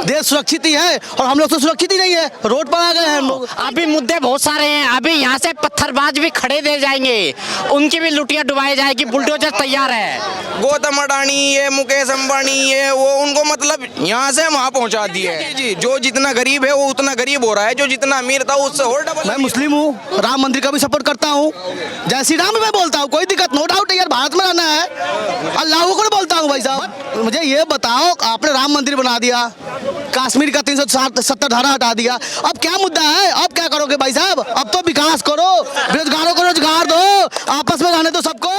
देश सुरक्षित ही है और हम लोग तो सुरक्षित ही नहीं है, रोड पर आ गए हैं हम लोग। अभी मुद्दे बहुत सारे हैं, अभी यहाँ से पत्थरबाज भी खड़े दे जाएंगे, उनकी भी लुटियां डुबाई जाएगी, बुलडोजर तैयार है। गौतम अडानी ये मुकेश अंबानी ये वो उनको मतलब यहाँ से वहाँ पहुँचा दिए जी। जो जितना गरीब है वो उतना गरीब हो रहा है, जो जितना अमीर था उससे और डबल। मैं मुस्लिम हूँ, राम मंदिर का भी सपोर्ट करता हूँ, जय श्री राम मैं बोलता हूँ, कोई दिक्कत नो डाउट है यार, भारत में रहना है, अल्लाह को बोलता हूँ भाई साहब। मुझे ये बताओ, आपने राम मंदिर बना दिया, कश्मीर का 370 धारा हटा दिया, अब क्या मुद्दा है, अब क्या करोगे भाई साहब? अब तो विकास करो, बेरोजगारों को रोजगार दो, आपस में रहने दो सबको।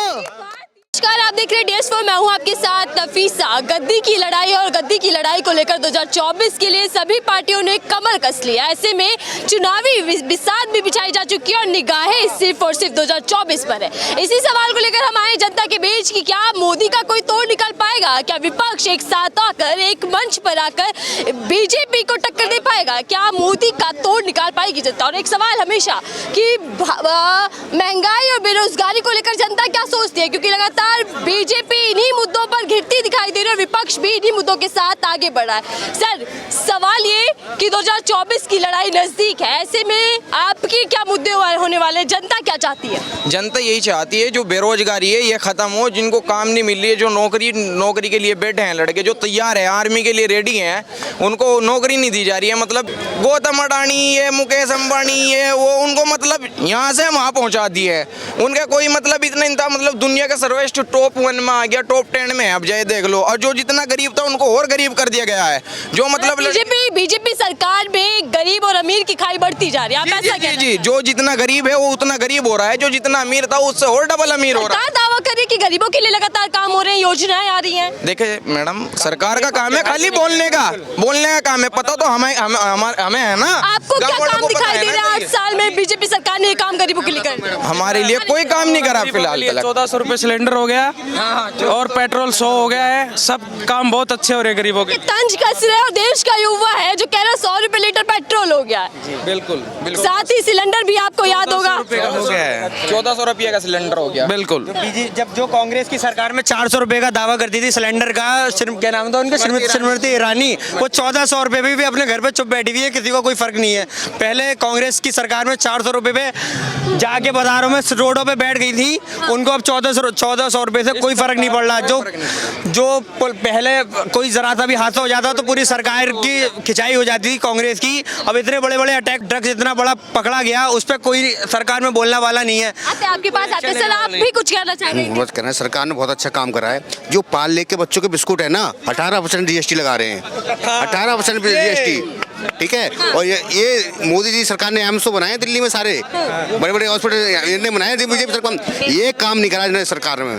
नमस्कार, आप देख रहे हैं DS4, मैं हूं आपके साथ नफीसा। गद्दी की लड़ाई और गद्दी की लड़ाई को लेकर 2024 के लिए सभी पार्टियों ने कमर कस लिया। ऐसे में चुनावी बिसात भी बिछाई जा चुकी है और निगाहें सिर्फ और सिर्फ 2024 पर है। इसी सवाल को लेकर हम आए जनता के बीच कि क्या मोदी का कोई तोड़ निकाल पाएगा, क्या विपक्ष एक साथ आकर एक मंच पर आकर बीजेपी को टक्कर दे पाएगा, क्या मोदी का तोड़ निकाल पाएगी जनता? और एक सवाल हमेशा कि महंगाई और बेरोजगारी को लेकर जनता क्या सोचती है, क्योंकि लगातार बीजेपी इन्हीं मुद्दों पर घिरती दिखाई दे रही है, विपक्ष भी इन्हीं मुद्दों के साथ आगे बढ़ा है। सर, सवाल ये कि 2024 की लड़ाई नजदीक है, ऐसे में आपकी क्या मुद्दे होने वाले, जनता क्या चाहती है? जनता यही चाहती है जो बेरोजगारी है ये खत्म हो, जिनको काम नहीं मिल रही है, जो नौकरी के लिए बैठे हैं लड़के, जो तैयार है आर्मी के लिए रेडी हैं, उनको नौकरी नहीं दी जा रही है। मतलब गौतम अडानी ये मुकेश अंबानी ये वो उनको मतलब यहाँ से वहाँ पहुँचा दिए है, उनका कोई मतलब इतना नहीं था। मतलब दुनिया का सर्वेस्ट टॉप 1 में आ गया, टॉप 10 में है, अब जाए देख लो। और जो जितना गरीब था उनको और गरीब कर दिया गया है। जो मतलब बीजेपी सरकार में गरीब और अमीर की खाई बढ़ती जा रही है, आप ऐसा कहना? जी, जो जितना गरीब है वो उतना गरीब हो रहा है, जो जितना अमीर था उससे और डबल अमीर हो रहा है। दावा करे कि गरीबों के लिए लगातार काम हो रहे हैं, योजनाएं आ रही हैं। देखिए मैडम, सरकार का काम है खाली बोलने का काम है, पता तो हमें है ना। आपको क्या काम दिखाई दे रहा है 8 साल में बीजेपी सरकार ने काम गरीबों के लिए कर? हमारे लिए कोई काम नहीं करा फिलहाल। 1400 रुपए सिलेंडर हो गया और पेट्रोल 100 हो गया है, सब काम बहुत अच्छे हो रहे हैं गरीबों के। तंज कस रहे और देश का युवा है जो कह रहा है 100 रुपए लीटर पेट्रोल हो गया। बिल्कुल। साथ ही सिलेंडर भी आपको याद होगा, 1400 रुपये का सिलेंडर हो गया। बिल्कुल। जब जो कांग्रेस की सरकार में 400 रुपए का दावा करती थी सिलेंडर का, क्या नाम था उनका, स्मृति ईरानी, वो 1400 रुपए पे भी अपने घर पे चुप बैठी हुई है, किसी को कोई फर्क नहीं है। पहले कांग्रेस की सरकार में 400 रुपए पे जाके बाजारों में रोडों पे बैठ गई थी, उनको अब 1400 रुपए से कोई फर्क नहीं पड़ रहा। जो पहले कोई जरा सा भी हादसा हो जाता तो पूरी सरकार की खिंचाई हो जाती थी कांग्रेस की। अब इतने बड़े बड़े अटैक, ड्रग्स इतना बड़ा पकड़ा गया, उस पर कोई सरकार में बोलने वाला नहीं है। आपके पास आते सर, आप भी कुछ कहना चाहेंगे? बस कहना है, सरकार ने बहुत अच्छा काम करा है। जो पाल लेके बच्चों के बिस्कुट है ना, 18% GST लगा रहे हैं, 18% GST, ठीक है। और ये मोदी जी सरकार ने एम्स बनाए दिल्ली में, सारे बड़े बड़े हॉस्पिटल इन्होंने बनाए थे बीजेपी सरकार। ये काम नहीं करा इन्होंने सरकार में,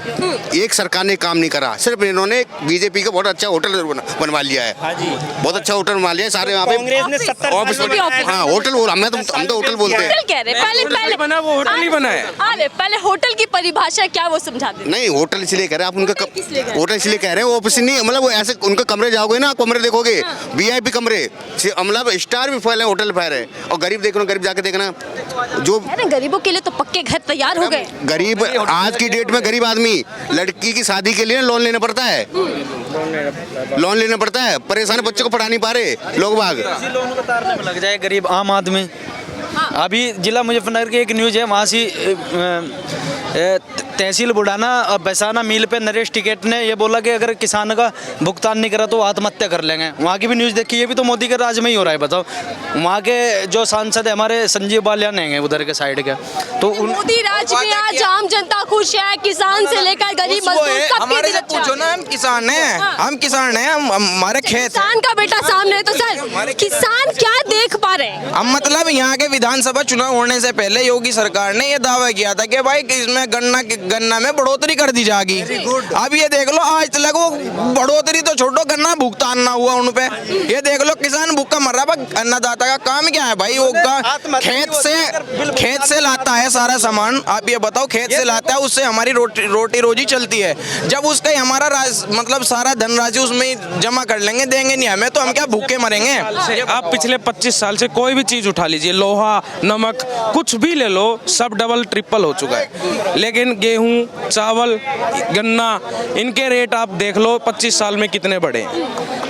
एक सरकार ने काम नहीं करा। सिर्फ इन्होंने बीजेपी का बहुत अच्छा होटल बनवा लिया है, बहुत अच्छा होटल बनवा लिया है सारे वहाँ पे। हाँ होटल, हम तो होटल बोलते हैं। पहले बना वो होटल ही बना है। अरे पहले होटल की परिभाषा क्या वो समझा दें? नहीं होटल इसलिए कह रहे हैं आप, उनका होटल इसलिए कह रहे हैं, वो ऑफिस नहीं, मतलब वो ऐसे उनके कमरे जाओगे ना, कमरे देखोगे VIP कमरे, मतलब स्टार भी फैल है, होटल फैल है। और गरीब देखना, गरीब जाके देखना, जो गरीबों के लिए तो पक्के घर तैयार हो गए। गरीब आज की डेट में गरीब आदमी लड़की की शादी के लिए लोन लेना पड़ता है, लोन लेना पड़ता है, परेशान बच्चों को पढ़ा नहीं पा रहे लोग बाग। लोन को तारने में लग जाए गरीब आम आदमी। अभी जिला मुजफ्फरनगर की एक न्यूज़ है, वहाँ से तहसील बुढ़ाना और बैसाना मिल पे नरेश टिकैत ने ये बोला कि अगर किसान का भुगतान नहीं करा तो आत्महत्या कर लेंगे। वहाँ की भी न्यूज़ देखी, ये भी तो मोदी के राज में ही हो रहा है। बताओ, वहाँ के जो सांसद है हमारे संजीव बालियान हैं उधर के साइड के, तो मोदी राज में आज आम जनता खुश है, किसान से लेकर गरीब मजदूर हमारे से पूछो ना, हम किसान हैं, हम किसान हैं, हमारे खेत, किसान का बेटा सामने है। तो सर, किसान क्या देख पा रहे हैं? हम मतलब यहाँ के विधानसभा चुनाव होने से पहले योगी सरकार ने ये दावा किया था कि भाई इसमें गन्ना में बढ़ोतरी कर दी जाएगी। अब ये देख लो, आज तक वो बढ़ोतरी तो छोड़ो, गन्ना भुगतान ना हुआ उन पे। ये देख लो, किसान भूखा मर रहा है। अन्नदाता का काम क्या है भाई? वो खेत से लाता है सारा सामान। आप ये बताओ, खेत से लाता है, उससे हमारी रोटी रोजी चलती है। जब उसका हमारा मतलब सारा धनराशि उसमें जमा कर लेंगे, देंगे नहीं हमें, तो हम क्या भूखे मरेंगे? आप पिछले 25 साल से कोई भी चीज उठा लीजिए, लोहा, नमक, कुछ भी ले लो, सब डबल ट्रिपल हो चुका है। लेकिन गेहूं, चावल, गन्ना, इनके रेट आप देख लो 25 साल में कितने बढ़े।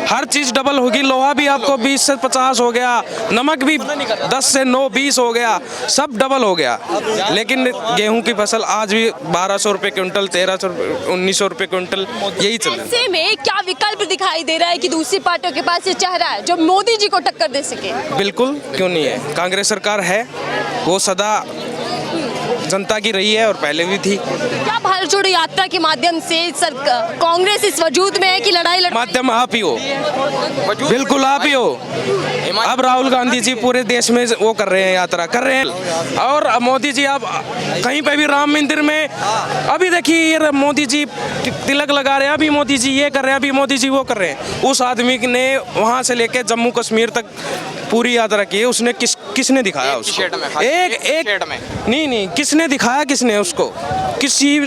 हर चीज डबल होगी। लोहा भी आपको 20 से 50 हो गया, नमक भी 10 से 9 20 हो गया, सब डबल हो गया। लेकिन गेहूं की फसल आज भी 1200 रुपए क्विंटल, 1300 1900 रुपए क्विंटल यही चल रहा है। ऐसे में क्या विकल्प दिखाई दे रहा है कि दूसरी पार्टियों के पास ये चेहरा है जो मोदी जी को टक्कर दे सके? बिल्कुल, क्यों नहीं है। कांग्रेस सरकार है, वो सदा जनता की रही है और पहले भी थी। क्या भारत जोड़ो यात्रा के माध्यम से कांग्रेस इस वजूद में है कि लड़ाई माध्यम आप ही हो, बिल्कुल आप ही हो। अब राहुल गांधी जी पूरे देश में वो कर रहे हैं, यात्रा कर रहे हैं। और मोदी जी आप कहीं पे भी राम मंदिर में अभी देखिए, ये मोदी जी तिलक लगा रहे हैं, अभी मोदी जी ये कर रहे हैं, अभी मोदी जी वो कर रहे हैं। उस आदमी ने वहां से लेके जम्मू कश्मीर तक पूरी यात्रा की है। उसने किसने दिखाया उसको? एक नहीं किसने दिखाया, किसने उसको?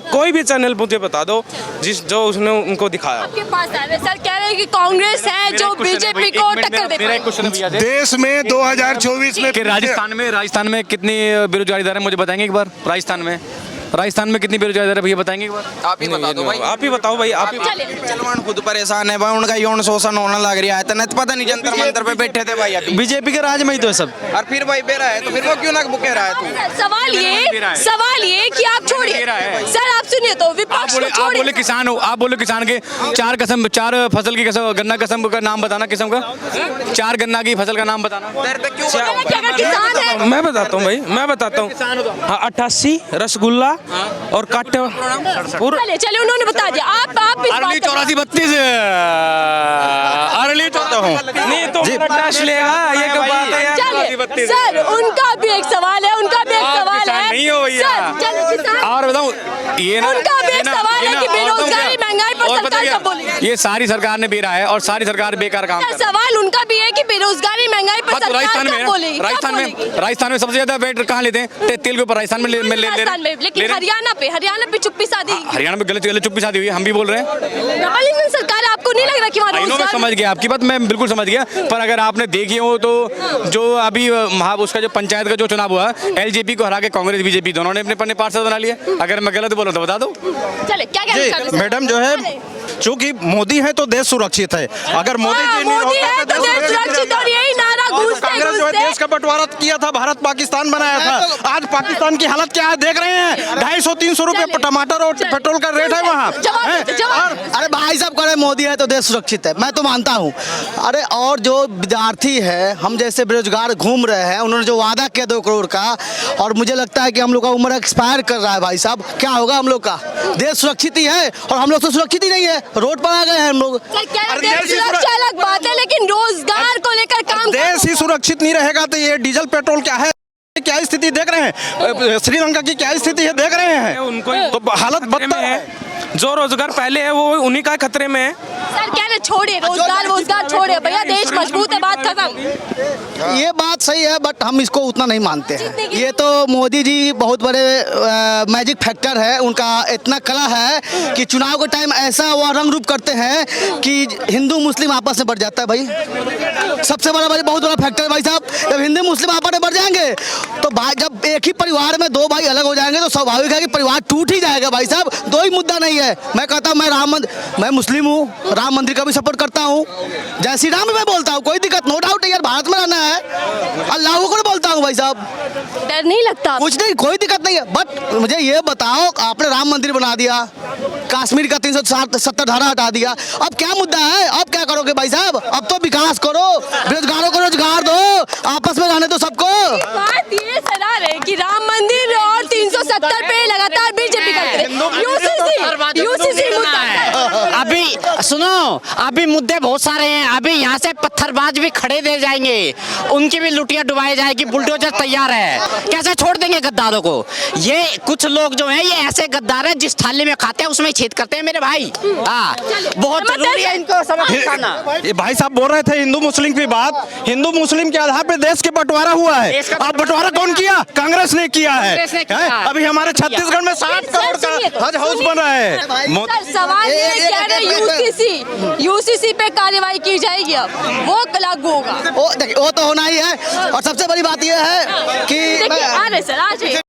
कोई भी चैनल मुझे बता दो जो उसने उनको दिखाया। आपके पास आ रहे सर, कह रहे हैं कि कांग्रेस है जो बीजेपी को टक्कर दे पाएगी। देश में 2024 में राजस्थान में कितनी बेरोजगारी दर है, मुझे बताएंगे एक बार? राजस्थान में कितनी बेरोजगारी दर है भैया, बताएंगे एक बार? आप ही बता दो भाई, आप ही बताओ भाई। आप ही चलवान खुद परेशान है भाई, उनका यौन शोषण होने लग रहा है। तो पता नहीं जंतर मंतर पे बैठे थे भाई अभी। बीजेपी के राज में ही तो है सब। और फिर भाई बेरा है तो फिर वो क्यों ना बुके रहा है तू? सवाल ये कि आप छोड़िए सर, आप सुनिए तो विपक्ष को आप छोड़िए। बोले किसान हो, आप बोले किसान के चार फसल की कसम, गन्ना कसम का नाम बताना, किस्म का 4 गन्ना की फसल का नाम बताना। अगर किसान है मैं बताता हूँ भाई, मैं बताता हूँ। हाँ, 88 रसगुल्ला और काटे पूरा। चले उन्होंने बता दिया। आप इस बात अरली 84 32 अरली नहीं तो टेस्ट लेगा, ये क्या बात है यार? चलिए सर, उनका भी एक सवाल है, नहीं हो भैया। और बताऊं, ये ना उनका भी एक सवाल है कि बेरोजगारी महंगाई पर और सरकार कब बोलेगी? ये सारी सरकार ने बेरा है और सारी सरकार बेकार काम कर रही है। सवाल उनका भी है कि बेरोजगारी महंगाई पर हाँ, तो सरकार कब बोलेगी? राजस्थान में सबसे ज्यादा वेट कहाँ लेते हैं? तेल के ऊपर राजस्थान में ले लेकिन हरियाणा पे चुप्पी साधी। हरियाणा में गलत चुप्पी शादी हुई है, हम भी बोल रहे हैं। डबल इंजन सरकार, आपको नहीं लग रहा कि वहाँ मैं रोजगार? समझ गया आपकी बात, मैं बिल्कुल समझ गया। पर अगर आपने देखी हो तो जो अभी उसका जो पंचायत का जो चुनाव हुआ, एलजेपी को हरा के कांग्रेस बीजेपी दोनों ने अपने पार्षद बना लिए। अगर मैं गलत बोलूं तो बता दो। चले क्या कहना चाहते हैं? मैडम जो है, चूंकि मोदी है तो देश सुरक्षित है। अगर मोदी जी नहीं मोदी है होता तो देश सुरक्षित, और यही नारा कांग्रेस जो है देश का बंटवारा किया था, भारत पाकिस्तान बनाया था। आज पाकिस्तान की हालत क्या है देख रहे हैं। 250-300 रुपए टमाटर और पेट्रोल का रेट है वहाँ। अरे भाई साहब कह रहे मोदी है तो देश सुरक्षित है, मैं तो मानता हूँ। अरे और जो विद्यार्थी है, हम जैसे बेरोजगार घूम रहे हैं, उन्होंने जो वादा किया 2 करोड़ का, और मुझे लगता है कि हम लोग का उम्र एक्सपायर कर रहा है। भाई साहब क्या होगा हम लोग का? देश सुरक्षित ही है और हम लोग तो सुरक्षित ही नहीं है, रोड पर आ गए हैं हम लोग। सुरक्षा अलग बात है, लेकिन रोजगार को लेकर काम देश ही सुरक्षित नहीं रहेगा तो ये डीजल पेट्रोल क्या है, क्या स्थिति देख रहे हैं? श्रीलंका की क्या स्थिति है देख रहे हैं। उनको तो हालत बदतर है। जो रोजगार पहले है वो उन्हीं का खतरे में है। सर कह रहे छोड़िए रोजगार छोड़िए भैया, देश मजबूत है, बात खत्म। ये बात सही है, बट हम इसको उतना नहीं मानते हैं। ये तो मोदी जी बहुत बड़े मैजिक फैक्टर है, उनका इतना कला है कि चुनाव के टाइम ऐसा वो रंग रूप करते हैं कि हिंदू मुस्लिम आपस में बढ़ जाता है। भाई सबसे बड़ा बहुत बड़ा फैक्टर है भाई साहब। जब हिंदू मुस्लिम आपस में बढ़ जाएंगे तो भाई, जब एक ही परिवार में 2 भाई अलग हो जाएंगे तो स्वाभाविक है कि परिवार टूट ही जाएगा। भाई साहब 2 ही मुद्दा नहीं है। मैं कहता हूँ मैं मुस्लिम हूँ, राम मंदिर का भी सपोर्ट करता हूँ, जय श्री राम मैं बोलता हूँ, कोई दिक्कत, नो डाउट है यार, भारत में रहना है। अल्लाह को बोलता हूँ भाई साहब, डर नहीं लगता? कुछ नहीं, कोई दिक्कत नहीं है। बट मुझे ये बताओ, आपने राम मंदिर बना दिया, कश्मीर का 370 धारा हटा दिया, अब क्या मुद्दा है? अब क्या करोगे भाई साहब? अब तो विकास करो, बेरोजगारों को रोजगार दो, आपस में रहने दो सबको। बात ये सरा रहे कि राम मंदिर और 370 पे लगातार बीजेपी करते यूसीसी मुद्दा है। अभी सुनो, अभी मुद्दे बहुत सारे हैं। अभी यहाँ से पत्थरबाज भी खड़े दे जाएंगे, उनकी भी लुटियां डुबाई जाएगी, बुलडोजर तैयार है। कैसे छोड़ देंगे गद्दारों को? ये कुछ लोग जो हैं, ये ऐसे गद्दार हैं जिस थाली में खाते हैं उसमें छेद करते हैं मेरे भाई। हाँ, बहुत जरूरी है इनको सबक सिखाना। ये भाई साहब बोल रहे थे हिंदू मुस्लिम की बात, हिंदू मुस्लिम के आधार पे देश के बंटवारा हुआ है। अब बंटवारा कौन किया? कांग्रेस ने किया है। अभी हमारे छत्तीसगढ़ में 60 करोड़ का हज हाउस बन रहा है। सवाल ये कह रहे यूसीसी पे कार्रवाई की जाएगी, अब वो लागू होगा। वो तो होना ही है। और सबसे बड़ी बात यह है कि देखिए, आ रहे सर, आ जाइए।